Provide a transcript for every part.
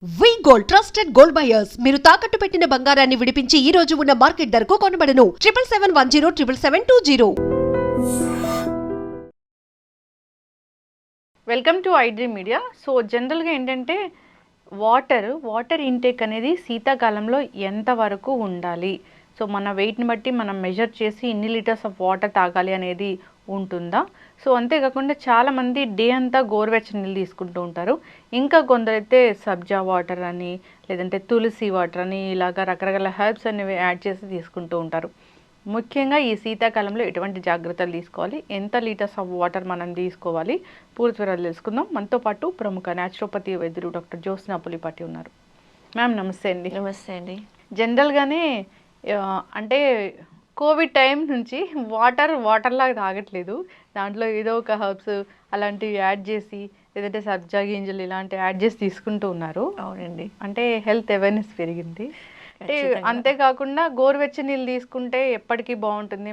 వి gold trusted gold buyers మీరు తాకట్టు పెట్టిన బంగారాన్ని విడిపించి ఈ రోజు ఉన్న మార్కెట్ ధరకు కొనబడను 7771077720. Welcome to iDream media. So జనరల్గా ఏంటంటే వాటర్ ఇంటేక్ అనేది శీతాకాలంలో ఎంతవరకు ఉండాలి? సో మన వెయిట్ని బట్టి మనం మెజర్ చేసి ఇన్ని లీటర్స్ ఆఫ్ వాటర్ తాగాలి అనేది ఉంటుందా? సో అంతేకాకుండా చాలామంది డే అంతా గోరువెచ్చని నీళ్ళు తీసుకుంటూ ఉంటారు. ఇంకా కొందరైతే సబ్జా వాటర్ అని, లేదంటే తులసి వాటర్ అని, ఇలాగ రకరకాల హెర్బ్స్ అనేవి యాడ్ చేసి తీసుకుంటూ ఉంటారు. ముఖ్యంగా ఈ శీతాకాలంలో ఎటువంటి జాగ్రత్తలు తీసుకోవాలి, ఎంత లీటర్స్ ఆఫ్ వాటర్ మనం తీసుకోవాలి, పూర్తి వివరాలు తెలుసుకుందాం. మనతో పాటు ప్రముఖ న్యాచురోపతి వైద్యులు డాక్టర్ జ్యోత్స్నా పులిపాటి ఉన్నారు. మ్యామ్ నమస్తే అండి. నమస్తే అండి. జనరల్గానే అంటే కోవిడ్ టైం నుంచి వాటర్ లాగా తాగట్లేదు, దాంట్లో ఏదో ఒక హర్బ్స్ అలాంటివి యాడ్ చేసి, లేదంటే సబ్జా గింజలు ఇలాంటివి యాడ్ చేసి తీసుకుంటూ ఉన్నారు. అవునండి. అంటే హెల్త్ అవేర్నెస్ పెరిగింది. అంటే అంతేకాకుండా గోరువెచ్చని నీళ్ళు తీసుకుంటే ఎప్పటికీ బాగుంటుంది,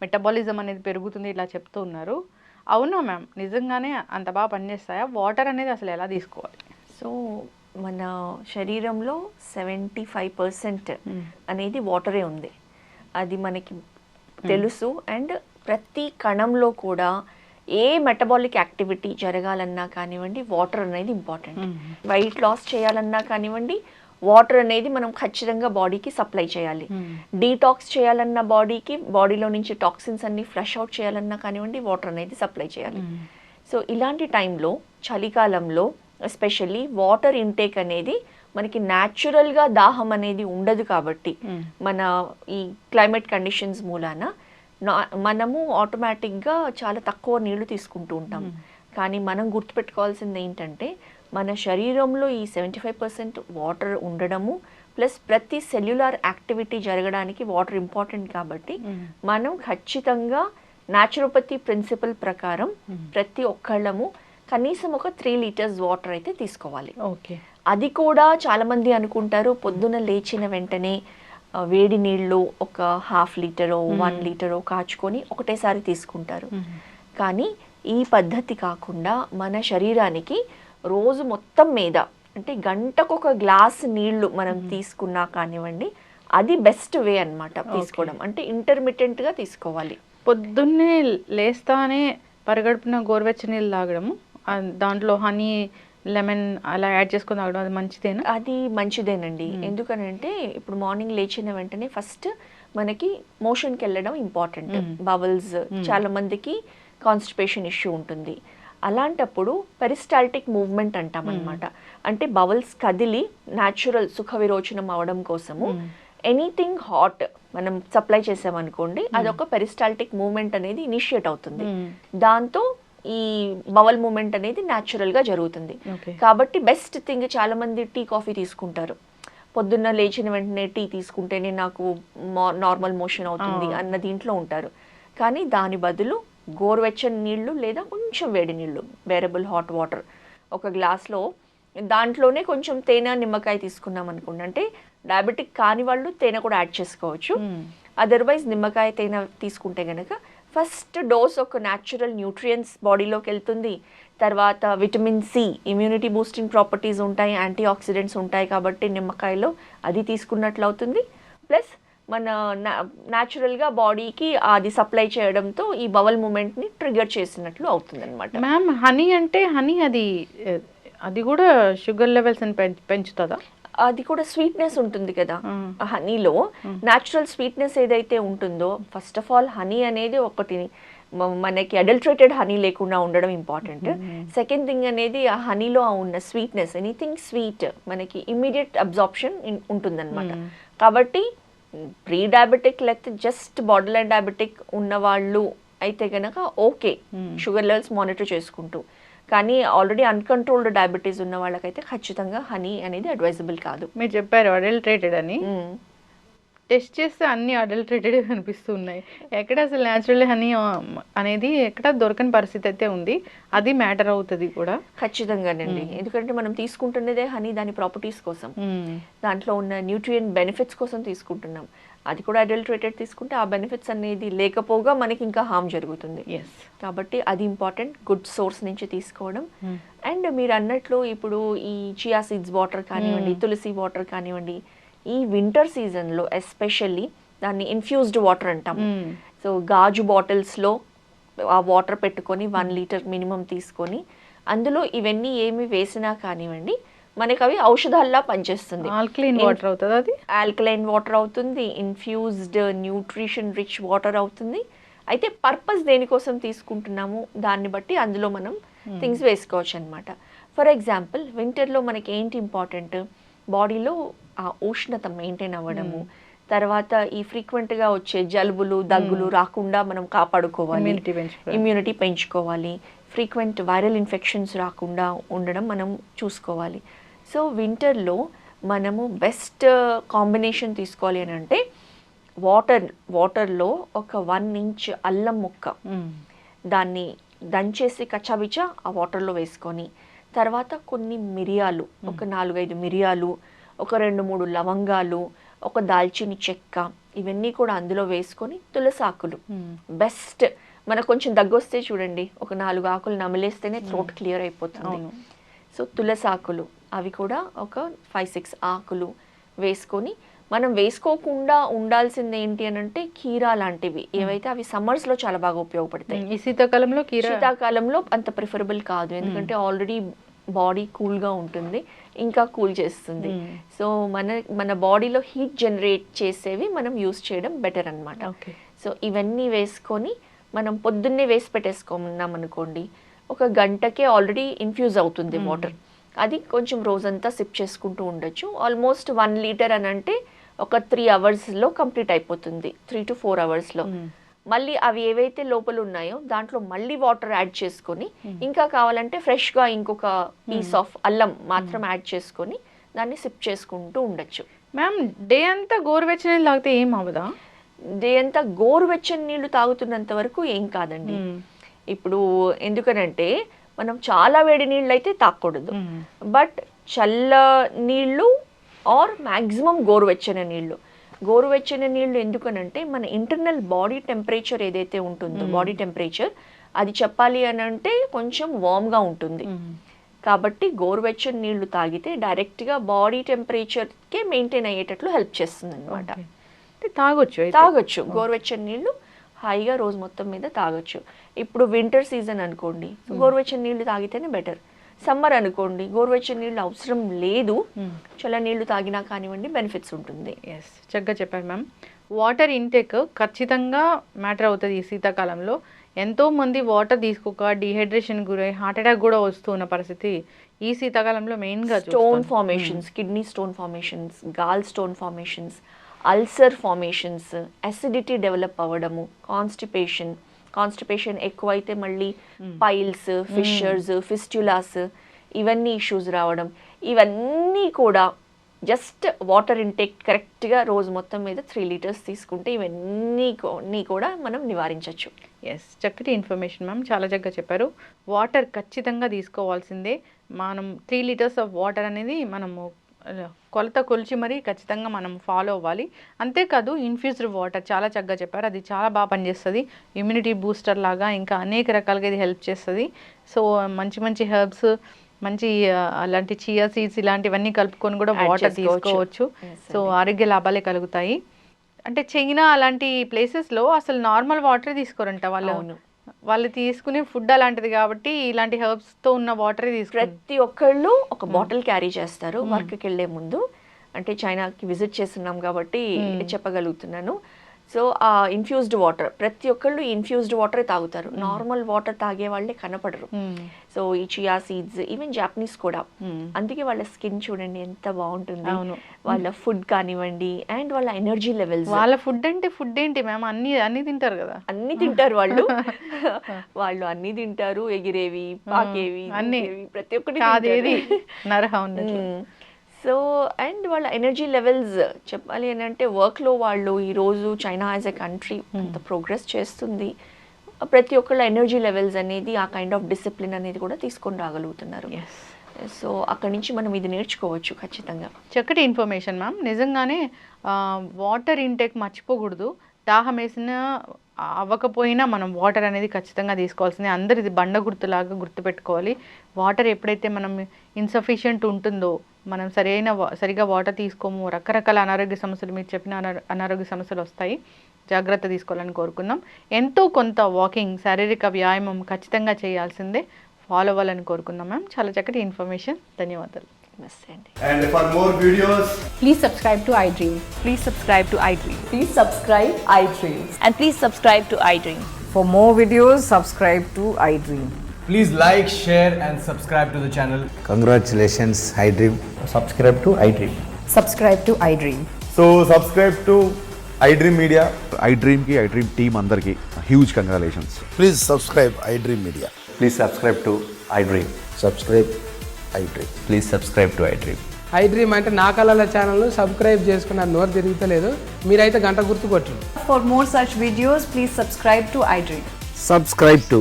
మెటబాలిజం అనేది పెరుగుతుంది, ఇలా చెప్తూ ఉన్నారు. అవునా మ్యామ్, నిజంగానే అంత బాగా పనిచేస్తాయా? వాటర్ అనేది అసలు ఎలా తీసుకోవాలి? సో మన శరీరంలో 75% అనేది వాటరే ఉంది, అది మనకి తెలుసు. అండ్ ప్రతి కణంలో కూడా ఏ మెటబాలిక్ యాక్టివిటీ జరగాలన్నా కానివ్వండి, వాటర్ అనేది ఇంపార్టెంట్. వెయిట్ లాస్ చేయాలన్నా కానివ్వండి, వాటర్ అనేది మనం ఖచ్చితంగా బాడీకి సప్లై చేయాలి. డీటాక్స్ చేయాలన్నా బాడీలో నుంచి టాక్సిన్స్ అన్ని ఫ్లష్ అవుట్ చేయాలన్నా కానివ్వండి, వాటర్ అనేది సప్లై చేయాలి. సో ఇలాంటి టైంలో, చలికాలంలో ఎస్పెషల్లీ వాటర్ ఇంటేక్ అనేది మనకి న్యాచురల్గా దాహం అనేది ఉండదు. కాబట్టి మన ఈ క్లైమేట్ కండిషన్స్ మూలాన మనము ఆటోమేటిక్గా చాలా తక్కువ నీళ్లు తీసుకుంటూ ఉంటాం. కానీ మనం గుర్తుపెట్టుకోవాల్సింది ఏంటంటే, మన శరీరంలో ఈ 75% వాటర్ ఉండడము, ప్లస్ ప్రతి సెల్యులార్ యాక్టివిటీ జరగడానికి వాటర్ ఇంపార్టెంట్. కాబట్టి మనం ఖచ్చితంగా న్యాచురోపతి ప్రిన్సిపల్ ప్రకారం ప్రతి ఒక్కళ్ళము కనీసం ఒక 3 లీటర్స్ వాటర్ అయితే తీసుకోవాలి. ఓకే. అది కూడా చాలామంది అనుకుంటారు పొద్దున లేచిన వెంటనే వేడి నీళ్ళు ఒక 1/2 లీటరో 1 లీటరో కాచుకొని ఒకటేసారి తీసుకుంటారు. కానీ ఈ పద్ధతి కాకుండా మన శరీరానికి రోజు మొత్తం మీద అంటే గంటకు ఒక గ్లాస్ నీళ్లు మనం తీసుకున్నా కానివ్వండి, అది బెస్ట్ వే అన్నమాట తీసుకోవడం. అంటే ఇంటర్మిటెంట్గా తీసుకోవాలి. పొద్దున్నే లేస్తానే పరిగడుపున గోరువెచ్చని నీళ్ళు తాగడము, దాంట్లో హనీ, లెమన్ అలా యాడ్ చేసుకొని తాగడం, అది మంచిదేనా? అది మంచిదేనండి. ఎందుకనంటే ఇప్పుడు మార్నింగ్ లేచిన వెంటనే ఫస్ట్ మనకి మోషన్కి వెళ్ళడం ఇంపార్టెంట్. బబుల్స్, చాలా మందికి కాన్స్టిపేషన్ ఇష్యూ ఉంటుంది. అలాంటప్పుడు పెరిస్టాల్టిక్ మూవ్మెంట్ అంటాం అనమాట. అంటే బబుల్స్ కదిలి న్యాచురల్ సుఖ విరోచనం అవడం కోసము ఎనీథింగ్ హాట్ మనం సప్లై చేసామనుకోండి, అదొక పెరిస్టాల్టిక్ మూవ్మెంట్ అనేది ఇనిషియేట్ అవుతుంది. దాంతో ఈ బవల్ మూమెంట్ అనేది న్యాచురల్గా జరుగుతుంది. కాబట్టి బెస్ట్ థింగ్, చాలా మంది టీ కాఫీ తీసుకుంటారు. పొద్దున్న లేచిన వెంటనే టీ తీసుకుంటేనే నాకు నార్మల్ మోషన్ అవుతుంది అన్న దీంట్లో ఉంటారు. కానీ దాని బదులు గోరువెచ్చని నీళ్లు లేదా కొంచెం వేడి నీళ్లు, వేరబుల్ హాట్ వాటర్ ఒక గ్లాస్లో, దాంట్లోనే కొంచెం తేనె, నిమ్మకాయ తీసుకున్నాం అనుకోండి. అంటే డయాబెటిక్ కాని వాళ్ళు తేనె కూడా యాడ్ చేసుకోవచ్చు. అదర్వైజ్ నిమ్మకాయ, తేనె తీసుకుంటే కనుక ఫస్ట్ డోస్ ఒక న్యాచురల్ న్యూట్రియంట్స్ బాడీలోకి వెళ్తుంది. తర్వాత vitamin C, immunity boosting properties ఉంటాయి, యాంటీ ఆక్సిడెంట్స్ ఉంటాయి. కాబట్టి నిమ్మకాయలో అది తీసుకున్నట్లు అవుతుంది. ప్లస్ మన న్యాచురల్గా బాడీకి అది సప్లై చేయడంతో ఈ బవల్ మూమెంట్ని ట్రిగర్ చేసినట్లు అవుతుంది అనమాట. మ్యామ్, హనీ అంటే అది కూడా షుగర్ లెవెల్స్ పెంచుతుందా? అది కూడా స్వీట్నెస్ ఉంటుంది కదా హనీలో. న్యాచురల్ స్వీట్నెస్ ఏదైతే ఉంటుందో, ఫస్ట్ ఆఫ్ ఆల్ హనీ అనేది ఒకటి మనకి అడల్ట్రేటెడ్ హనీ లేకుండా ఉండడం ఇంపార్టెంట్. సెకండ్ థింగ్ అనేది ఆ హనీలో ఉన్న స్వీట్నెస్, ఎనీథింగ్ స్వీట్ మనకి ఇమ్మీడియట్ అబ్జార్ప్షన్ ఉంటుందన్నమాట. కాబట్టి ప్రీ డయాబెటిక్ లేకపోతే జస్ట్ బార్డర్ లైన్ డయాబెటిక్ ఉన్న వాళ్ళు అయితే కనుక ఓకే, షుగర్ లెవెల్స్ మానిటర్ చేసుకుంటూ. కానీ ఆల్రెడీ అన్కంట్రోల్డ్ డయాబెటీస్ ఉన్న వాళ్ళకైతే ఖచ్చితంగా హనీ అనేది అడ్వైజబుల్ కాదు. మీరు చెప్పారు అడల్ట్రేటెడ్ అని, టెస్ట్ చేస్తే అన్ని అడల్ట్రేటెడ్ కనిపిస్తున్నాయి. ఎక్కడ అసలు న్యాచురల్ హనీ అనేది ఎక్కడ దొరకని పరిస్థితి అయితే ఉంది. అది మ్యాటర్ అవుతుంది కూడా ఖచ్చితంగానండి. ఎందుకంటే మనం తీసుకుంటున్నదే హనీ దాని ప్రాపర్టీస్ కోసం, దాంట్లో ఉన్న న్యూట్రియంట్ బెనిఫిట్స్ కోసం తీసుకుంటున్నాం. అది కూడా అడల్టరేటెడ్ తీసుకుంటే ఆ బెనిఫిట్స్ అనేది లేకపోగా మనకి ఇంకా హార్మ్ జరుగుతుంది. ఎస్. కాబట్టి అది ఇంపార్టెంట్, గుడ్ సోర్స్ నుంచి తీసుకోవడం. అండ్ మీరు అన్నట్లు ఇప్పుడు ఈ చియా సీడ్స్ వాటర్ కానివ్వండి, తులసి వాటర్ కానివ్వండి, ఈ వింటర్ సీజన్లో ఎస్పెషల్లీ దాన్ని ఇన్ఫ్యూజ్డ్ వాటర్ అంటాం. సో గాజు బాటిల్స్లో ఆ వాటర్ పెట్టుకొని 1 లీటర్ మినిమం తీసుకొని అందులో ఇవన్నీ ఏమి వేసినా కానివ్వండి మనకి అవి ఔషధాల్లా పనిచేస్తుంది. ఆల్కలైన్ వాటర్ అవుతుంది, అది ఆల్కలైన్ వాటర్ అవుతుంది, ఇన్ఫ్యూజ్డ్ న్యూట్రిషన్ రిచ్ వాటర్ అవుతుంది. అయితే పర్పస్ దేనికోసం తీసుకుంటున్నాము దాన్ని బట్టి అందులో మనం థింగ్స్ వేసుకోవచ్చు అనమాట. ఫర్ ఎగ్జాంపుల్ వింటర్లో మనకి ఏంటి ఇంపార్టెంట్, బాడీలో ఆ ఉష్ణత మెయింటైన్ అవ్వడము, తర్వాత ఈ ఫ్రీక్వెంట్గా వచ్చే జలుబులు దగ్గులు రాకుండా మనం కాపాడుకోవాలి, ఇమ్యూనిటీ పెంచుకోవాలి, ఫ్రీక్వెంట్ వైరల్ ఇన్ఫెక్షన్స్ రాకుండా ఉండడం మనం చూసుకోవాలి. సో వింటర్లో మనము బెస్ట్ కాంబినేషన్ తీసుకోవాలి అని అంటే వాటర్లో ఒక 1 ఇంచ్ అల్లం ముక్క దాన్ని దంచేసి కచ్చాబిచ్చా ఆ వాటర్లో వేసుకొని, తర్వాత కొన్ని మిరియాలు, ఒక 4-5 మిరియాలు, ఒక 2-3 లవంగాలు, ఒక దాల్చిని చెక్క, ఇవన్నీ కూడా అందులో వేసుకొని తులసాకులు బెస్ట్. మనకు కొంచెం దగ్గొస్తే చూడండి ఒక 4 ఆకులు నమిలేస్తేనే థ్రోట్ క్లియర్ అయిపోతుంది. సో తులసాకులు అవి కూడా ఒక 5-6 ఆకులు వేసుకొని, మనం వేసుకోకుండా ఉండాల్సింది ఏంటి అని అంటే కీరా లాంటివి ఏవైతే అవి సమ్మర్స్లో చాలా బాగా ఉపయోగపడతాయి. ఈ శీతాకాలంలో అంత ప్రిఫరబుల్ కాదు, ఎందుకంటే ఆల్రెడీ బాడీ కూల్గా ఉంటుంది, ఇంకా కూల్ చేస్తుంది. సో మన బాడీలో హీట్ జనరేట్ చేసేవి మనం యూస్ చేయడం బెటర్ అనమాట. సో ఇవన్నీ వేసుకొని మనం పొద్దున్నే వేసి పెట్టేసుకున్నాం అనుకోండి, ఒక గంటకే ఆల్రెడీ ఇన్ఫ్యూజ్ అవుతుంది వాటర్. అది కొంచెం రోజంతా సిప్ చేసుకుంటూ ఉండొచ్చు. ఆల్మోస్ట్ 1 లీటర్ అని అంటే ఒక 3 అవర్స్లో కంప్లీట్ అయిపోతుంది, 3 to 4 అవర్స్లో. మళ్ళీ అవి ఏవైతే లోపల ఉన్నాయో దాంట్లో మళ్ళీ వాటర్ యాడ్ చేసుకొని, ఇంకా కావాలంటే ఫ్రెష్గా ఇంకొక పీస్ ఆఫ్ అల్లం మాత్రం యాడ్ చేసుకొని దాన్ని సిప్ చేసుకుంటూ ఉండొచ్చు. మ్యామ్ డే అంతా గోరువెచ్చని నీళ్ళు తాగితే ఏం అవ్వదా? డే అంతా గోరువెచ్చని నీళ్లు తాగుతున్నంత వరకు ఏం కాదండి. ఇప్పుడు ఎందుకనంటే మనం చాలా వేడి నీళ్ళు అయితే తాగకూడదు, బట్ చల్ల నీళ్ళు ఆర్ మ్యాక్సిమం గోరువెచ్చని నీళ్ళు ఎందుకనంటే మన ఇంటర్నల్ బాడీ టెంపరేచర్ ఏదైతే ఉంటుందో బాడీ టెంపరేచర్ అది చెప్పాలి అని అంటే కొంచెం వామ్గా ఉంటుంది. కాబట్టి గోరువెచ్చని నీళ్లు తాగితే డైరెక్ట్గా బాడీ టెంపరేచర్కే మెయింటైన్ అయ్యేటట్లు హెల్ప్ చేస్తుంది అనమాట. తాగొచ్చు గోరువెచ్చని నీళ్లు హాయిగా రోజు మొత్తం మీద తాగొచ్చు. ఇప్పుడు వింటర్ సీజన్ అనుకోండి, గోరువెచ్చని నీళ్లు తాగితేనే బెటర్. సమ్మర్ అనుకోండి గోరువెచ్చని నీళ్ళు అవసరం లేదు, చల్ల నీళ్లు తాగినా కానివ్వండి బెనిఫిట్స్ ఉంటుంది. ఎస్, చక్కగా చెప్పారు మ్యామ్. వాటర్ ఇంటేక్ ఖచ్చితంగా మ్యాటర్ అవుతుంది ఈ శీతాకాలంలో. ఎంతోమంది వాటర్ తీసుకోక డీహైడ్రేషన్ గురై హార్ట్ అటాక్ కూడా వస్తున్న పరిస్థితి ఈ శీతాకాలంలో మెయిన్గా. Stone formations, kidney stone formations, gallstone formations, ulcer formations, acidity develop అవ్వడము, కాన్స్టిపేషన్ ఎక్కువైతే మళ్ళీ పైల్స్, ఫిషర్స్, ఫిస్టులాస్, ఇవన్నీ ఇష్యూస్ రావడం, ఇవన్నీ కూడా జస్ట్ వాటర్ ఇంటేక్ కరెక్ట్గా రోజు మొత్తం మీద 3 లీటర్స్ తీసుకుంటే ఇవన్నీ కూడా మనం నివారించవచ్చు. ఎస్, చక్కటి ఇన్ఫర్మేషన్ మ్యామ్, చాలా చక్కగా చెప్పారు. వాటర్ ఖచ్చితంగా తీసుకోవాల్సిందే. మనం 3 లీటర్స్ ఆఫ్ వాటర్ అనేది మనము కొలత కొలిచి మరీ ఖచ్చితంగా మనం ఫాలో అవ్వాలి. అంతేకాదు ఇన్ఫ్యూజ్డ్ వాటర్ చాలా చక్కగా చెప్పారు, అది చాలా బాగా పనిచేస్తుంది. ఇమ్యూనిటీ బూస్టర్ లాగా ఇంకా అనేక రకాలుగా ఇది హెల్ప్ చేస్తుంది. సో మంచి మంచి హెర్బ్స్, మంచి అలాంటి చియా సీడ్స్ ఇలాంటివన్నీ కలుపుకొని కూడా వాటర్ తీసుకోవచ్చు. సో ఆరోగ్య లాభాలే కలుగుతాయి. అంటే చైనా అలాంటి ప్లేసెస్లో అసలు నార్మల్ వాటరే తీసుకోరంట వాళ్ళు తీసుకునే ఫుడ్ అలాంటిది కాబట్టి ఇలాంటి హెర్బ్స్తో ఉన్న వాటరే తీసుకుంటారు. ప్రతి ఒక్కళ్ళు ఒక బాటిల్ క్యారీ చేస్తారు వర్క్కి వెళ్ళే ముందు. అంటే చైనాకి విజిట్ చేస్తున్నాం కాబట్టి చెప్పగలుగుతున్నాను. సో ఆ ఇన్ఫ్యూజ్డ్ వాటర్ ప్రతి ఒక్కళ్ళు ఇన్ఫ్యూజ్డ్ వాటరే తాగుతారు, నార్మల్ వాటర్ తాగే వాళ్ళే కనపడరు. సో ఈ చియా సీడ్స్, ఈవెన్ జాపనీస్ కూడా, అందుకే వాళ్ళ స్కిన్ చూడండి ఎంత బాగుంటుంది, వాళ్ళ ఫుడ్ కానివ్వండి అండ్ వాళ్ళ ఎనర్జీ లెవెల్స్. వాళ్ళ ఫుడ్ అంటే ఫుడ్ ఏంటి మ్యామ్, అన్ని తింటారు కదా, అన్ని తింటారు వాళ్ళు అన్ని తింటారు, ఎగిరేవి, పాకేవి, అన్ని, ప్రతి ఒక్కటి నరహ. సో అండ్ వాళ్ళ ఎనర్జీ లెవెల్స్ చెప్పాలి అని అంటే వర్క్లో వాళ్ళు ఈరోజు చైనా యాజ్ ఎ కంట్రీ అంత ప్రోగ్రెస్ చేస్తుంది, ప్రతి ఒక్కళ్ళ ఎనర్జీ లెవెల్స్ అనేది ఆ కైండ్ ఆఫ్ డిసిప్లిన్ అనేది కూడా తీసుకొని రాగలుగుతున్నారు. సో అక్కడి నుంచి మనం ఇది నేర్చుకోవచ్చు ఖచ్చితంగా. చక్కటి ఇన్ఫర్మేషన్ మ్యామ్. నిజంగానే వాటర్ ఇంటేక్ మర్చిపోకూడదు. దాహం వేసినా అవ్వకపోయినా మనం వాటర్ అనేది ఖచ్చితంగా తీసుకోవాల్సిందే. అందరు ఇది బండ గుర్తులాగా గుర్తుపెట్టుకోవాలి. వాటర్ ఎప్పుడైతే మనం ఇన్సఫిషియెంట్ ఉంటుందో, మనం సరిగా వాటర్ తీసుకోము, రకరకాల అనారోగ్య సమస్యలు, మీరు చెప్పిన అనారోగ్య సమస్యలు వస్తాయి. జాగ్రత్త తీసుకోవాలని కోరుకుందాం. ఎంతో కొంత వాకింగ్, శారీరక వ్యాయామం ఖచ్చితంగా చేయాల్సిందే. ఫాలో అవ్వాలని కోరుకుందాం మ్యామ్. చాలా చక్కటి ఇన్ఫర్మేషన్. ధన్యవాదాలు. నమస్తే అండి. And for more videos, Please subscribe to iDream. Please subscribe to iDream. Please subscribe iDream. And please subscribe to iDream. For more videos, subscribe to iDream. please like, share and subscribe to the channel. Congratulations, iDream. subscribe to iDream. Subscribe to iDream. So subscribe to iDream Media. iDream team అందరికి huge congratulations. Please subscribe iDream Media. Please subscribe to iDream. Subscribe iDream. Please subscribe to iDream. iDream అంటే నా కళల ఛానల్ను subscribe చేసుకున్న నోరు తిరుగుతలేదు, మీరైతే గంట గుర్తు కొట్టండి. For more such videos, please subscribe to iDream. Subscribe to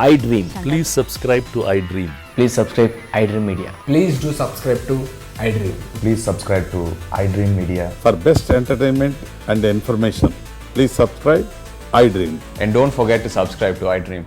iDream. Please subscribe to iDream. Please subscribe iDream Media. Please do subscribe to iDream. Please subscribe to iDream Media. For best entertainment and information, please subscribe iDream. And don't forget to subscribe to iDream.